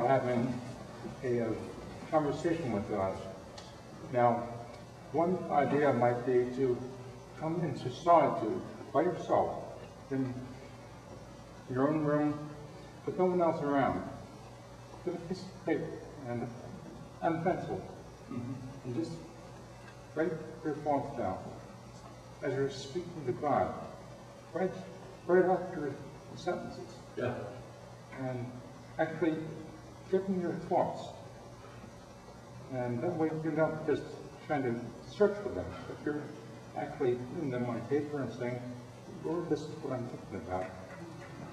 about having a conversation with God. Now, one idea might be to come into solitude by yourself in your own room with no one else around, with a piece of paper and a pencil, and just write your thoughts down as you're speaking to God. Write out your sentences. Yeah. And actually give them your thoughts. And that way you're not just trying to search for them, but you're actually putting them on paper and saying, Lord, this is what I'm thinking about.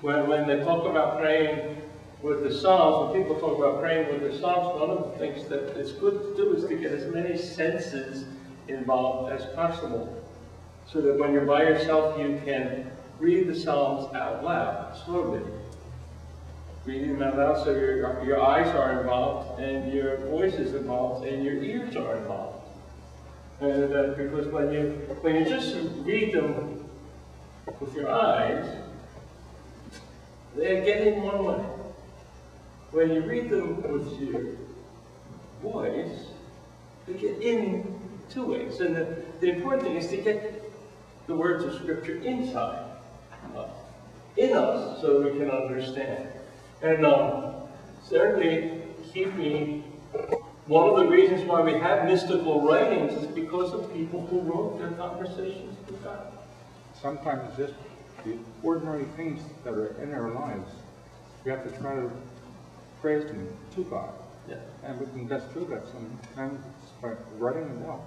When they talk about praying with the Psalms, when people talk about praying with the Psalms, one of the things that it's good to do is to get as many senses involved as possible. So that when you're by yourself, you can read the Psalms out loud, slowly. Reading them out loud so your eyes are involved, and your voice is involved, and your ears are involved. And because when you just read them with your eyes, they get in one way. When you read them with your voice, they get in two ways. And the important thing is to get the words of Scripture inside us, in us, so we can understand. And certainly, one of the reasons why we have mystical writings is because of people who wrote their conversations with God. Sometimes just the ordinary things that are in our lives, we have to try to praise them to God. Yeah. And we can get through that sometimes by writing them out.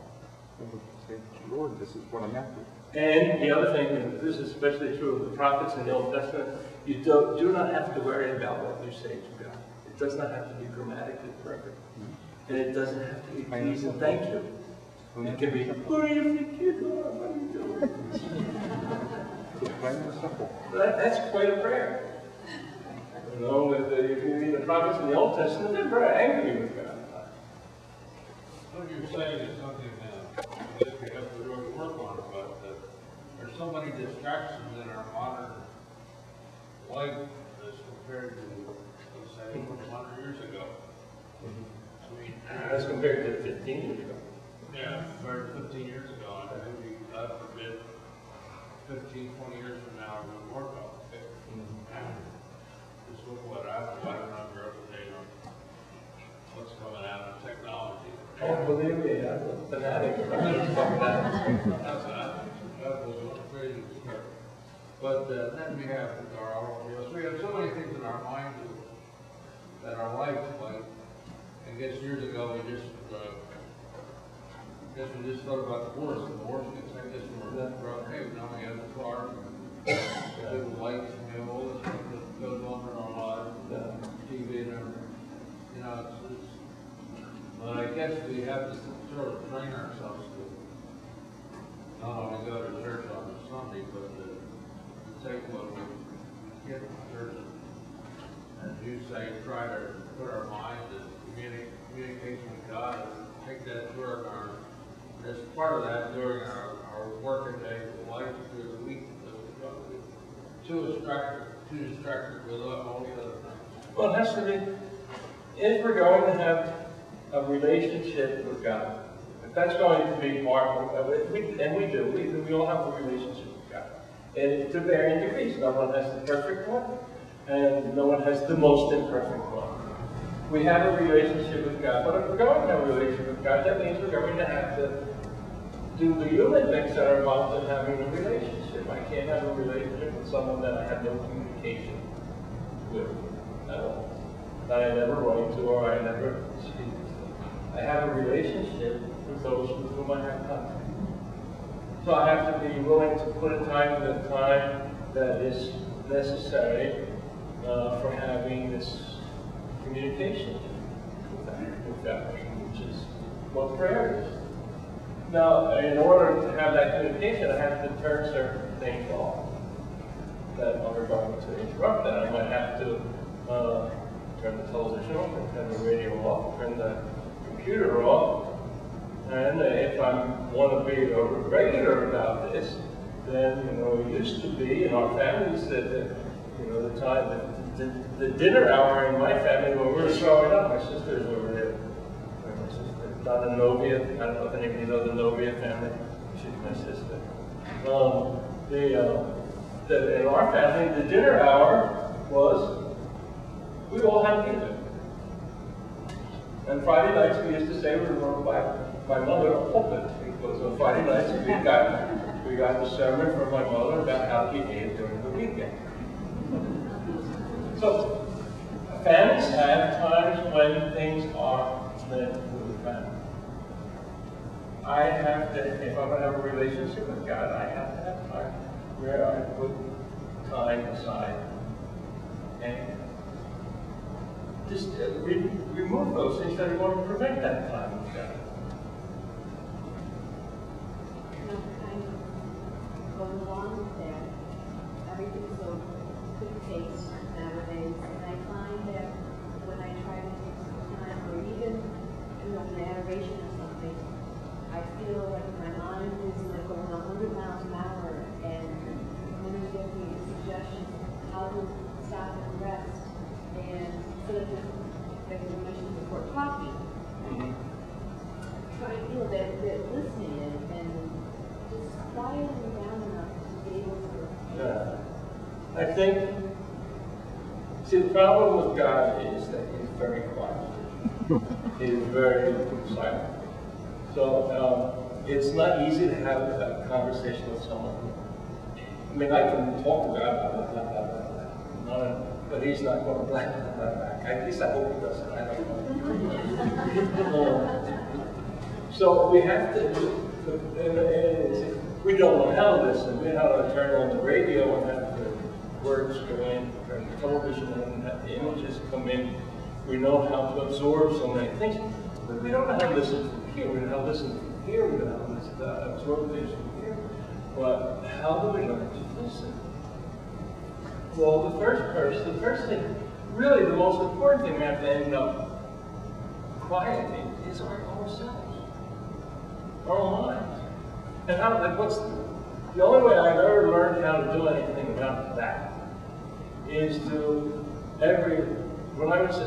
And we can say, Lord, this is what I'm after. And the other thing, and this is especially true of the prophets in the Old Testament, you do not have to worry about what you say to God. It does not have to be grammatically perfect. And it doesn't have to be please and thank you. It can be, who are you thinking? What are you doing? Plain and simple. That's quite a prayer. You know, if you read the prophets in the Old Testament, they're very angry with God. What you're saying is something that we have to really work on, but there's so many distractions in our modern life as compared to, let's say, 100 years ago. I mean, As compared to 15 years ago. yeah, compared to 15 years ago, and maybe, God forbid, 15, 20 years from now, we're going to work on it. Just look what happened. I don't know if you're up to date on what's coming out of technology. Oh, believe me, I'm a fanatic about that. That was a crazy story. But then we have our automobiles. We have so many things in our mind that our life, like, I guess years ago, we just thought about divorce. And divorce gets like this, and we're brought, hey, now we have the car, the lights, we have all this stuff that goes on in our lives, TV and everything. You know, but I guess we have to sort of train ourselves to not only go to church on a Sunday, but to take what we get from church, and as you say, try to put our mind in communication with God, and take that during as part of that during our working days of life through the week. Too distracted with all the other things. Well, it has to be, if we're going to have a relationship with God, if that's going to be part of it, and we do, we all have a relationship with God. And to varying degrees. No one has the perfect one, and no one has the most imperfect one. We have a relationship with God, but if we're going to have a relationship with God, that means we're going to have to do the human things that are involved in having a relationship. I can't have a relationship with someone that I have no communication with at all. That I never write to or I never speak to. I have a relationship with those with whom I have contact. So I have to be willing to put aside the time that is necessary for having this communication with that person, which is what prayer is. Now, in order to have that communication, I have to turn certain things off that are going to interrupt that. I might have to turn the television off, turn the radio off, turn the computer off. And if I want to be regular about this, then, it used to be in our family said that, the time, the dinner hour in my family when we were growing Donna Novia. I don't know if any of you know the Novia family. She's my sister. In our family, the dinner hour was, we all had pizza. And Friday nights we used to say we were going to buy my mother a pulpit, because on Friday nights we got the sermon from my mother about how to behave during the weekend. So families have times when things are meant for the family. I have to, if I'm going to have a relationship with God, I have to have time where I put time aside and just remove those things that are going to prevent that time with God. Kind of going along with that, everything's so quick paced nowadays, and I find that when I try to take some time, or even an adoration or something, I feel like my mind is like going 100 miles an hour, and when you give me suggestions how to stop and rest, and sort of just, like you mentioned before, talking, trying, that listening and just quieting down enough to be able to. Yeah. I think, see, the problem with God is that he's very quiet. He's very silent. So it's not easy to have a conversation with someone. I mean, I can talk to God, blah, blah, blah, blah, blah. But he's not going to blah, blah, blah back. At least I hope he doesn't. I don't know. So we have to, we don't know how to listen. We know how to turn on the radio and have the words go in, turn the television and have the images come in. We know how to absorb so many things, but we don't know how to listen from here. We don't know how to listen from here. We don't know how to listen to absorb things from here. But how do we learn to listen? Well, the first thing, really the most important thing we have to end up quieting is ourselves, our own minds. And how, like, what's the only way I've ever learned how to do anything about that is to when I was,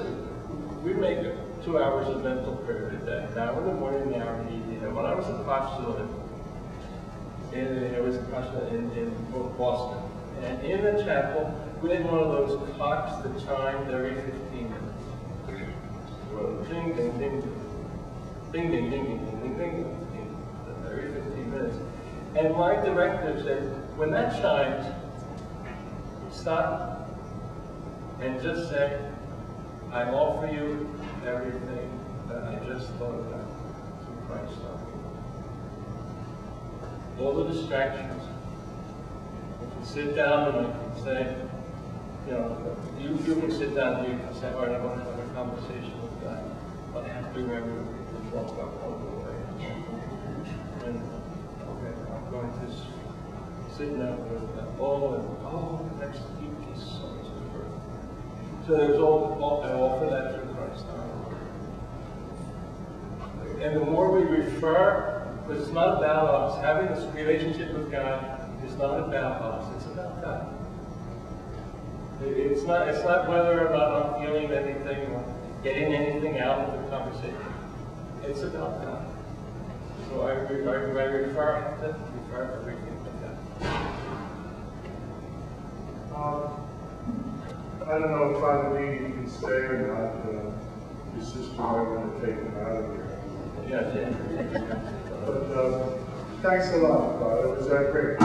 we make 2 hours of mental prayer a day, an hour in the morning, an hour in the evening. And when I was a postulant, in Boston, and in the chapel, we had one of those clocks that chimed every 15 minutes. Well, ding, ding, ding, ding, ding, ding, ding, ding, ding, ding, ding, every 15 minutes. And my director said, when that chimes, stop and just say, I offer you everything that I just thought about through Christ. All the distractions. You can sit down and I can say, you can sit down and you can say, all right, I want to have a conversation with God. But I have to remember to walk up all the way. And, okay, I'm going to sit down with that. Next week is so much further. So there's I offer that through Christ. And the more we refer, because it's not about us, having this relationship with God is not about us, it's about God. It's not whether or not I'm feeling anything or getting anything out of the conversation. It's about God. So I refer everything to God. I don't know if Father Deeney can stay or not. Your sister might want to take him out of here. Yeah. But thanks a lot, Father. It was great.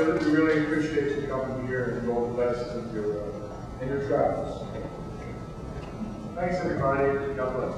We really appreciate you coming here and all the best in your travels. Thanks, everybody. God bless.